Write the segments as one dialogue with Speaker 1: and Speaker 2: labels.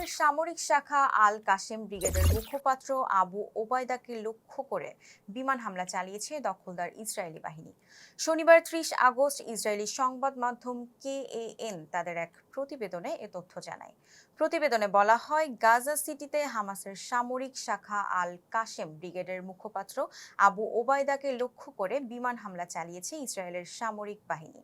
Speaker 1: হামাসের সামরিক শাখা আল কাশেম ব্রিগেডের মুখপাত্র আবু ওবায়দাকে লক্ষ্য করে বিমান হামলা চালিয়েছে দখলদার ইসরায়েলি বাহিনী। শনিবার ৩০ আগস্ট ইসরায়েলি সংবাদ মাধ্যম কেএএন তাদের এক প্রতিবেদনে এ তথ্য জানায়। প্রতিবেদনে বলা হয়, গাজা সিটিতে হামাসের সামরিক শাখা আল কাশেম ব্রিগেডের মুখপাত্র আবু ওবায়দাকে লক্ষ্য করে বিমান হামলা চালিয়েছে ইসরায়েলের সামরিক বাহিনী।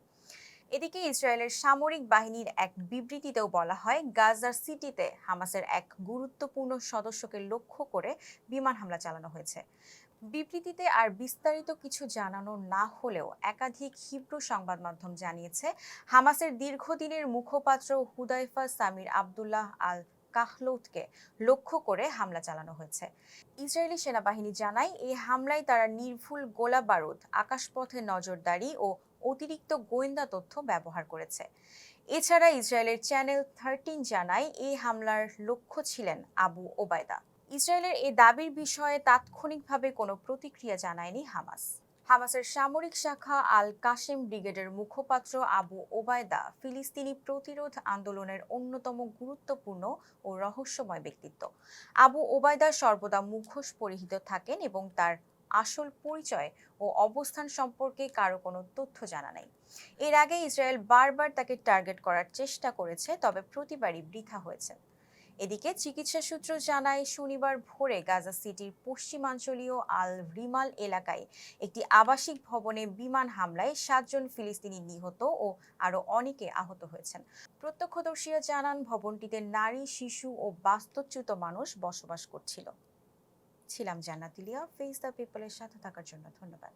Speaker 1: এদিকে ইসরায়েলের সামরিক বাহিনীর এক বিবৃতিতেও বলা হয়, গাজার সিটিতে হামাসের এক গুরুত্বপূর্ণ সদস্যকে লক্ষ্য করে বিমান হামলা চালানো হয়েছে। বিবৃতিতে আর বিস্তারিত কিছু জানানো না হলেও একাধিক হিব্রু সংবাদ মাধ্যম জানিয়েছে, হামাসের দীর্ঘদিনের মুখপাত্র হুদাইফা সামির আবদুল্লাহ আল কাহলৌতকে লক্ষ্য করে হামলা চালানো হয়েছে। ইসরায়েলি সেনাবাহিনী জানায়, এই হামলায় তারা নির্ভুল গোলা বারুদ, আকাশপথে নজরদারি ও অতিরিক্ত গোয়েন্দা তথ্য ব্যবহার করেছে। এছাড়া ইসরায়েলের চ্যানেল 13 জানায়, এই হামলার লক্ষ্য ছিলেন আবু ওবায়দা। ইসরায়েলের এই দাবির বিষয়ে তাৎক্ষণিকভাবে কোনো প্রতিক্রিয়া জানায়নি হামাস। হামাসের সামরিক শাখা আল কাশেম ব্রিগেডের মুখপাত্র আবু ওবায়দা ফিলিস্তিনি প্রতিরোধ আন্দোলনের অন্যতম গুরুত্বপূর্ণ ও রহস্যময় ব্যক্তিত্ব। আবু ওবায়দা সর্বদা মুখোশ পরিহিত থাকেন এবং তার আসল পরিচয় ও অবস্থান সম্পর্কে কারো কোনো তথ্য জানা নেই। এর আগে ইসরায়েল বারবার তাকে টার্গেট করার চেষ্টা করেছে, তবে প্রতিবারই বৃথা হয়েছে। এদিকে চিকিৎসা সূত্র জানায়, শনিবার ভোরে গাজা সিটির পশ্চিমাঞ্চলীয় আল রিমাল এলাকায় একটি আবাসিক ভবনে বিমান হামলায় ৭ জন ফিলিস্তিনি নিহত ও আরও অনেকে আহত হয়েছেন। প্রত্যক্ষদর্শীরা জানান, ভবনটিতে নারী, শিশু ও বাস্তুচ্যুত মানুষ বসবাস করছিল। ছিলাম জান্নাত ইলিয়া। ফেস দ্য পিপলের সাথে থাকার জন্য ধন্যবাদ।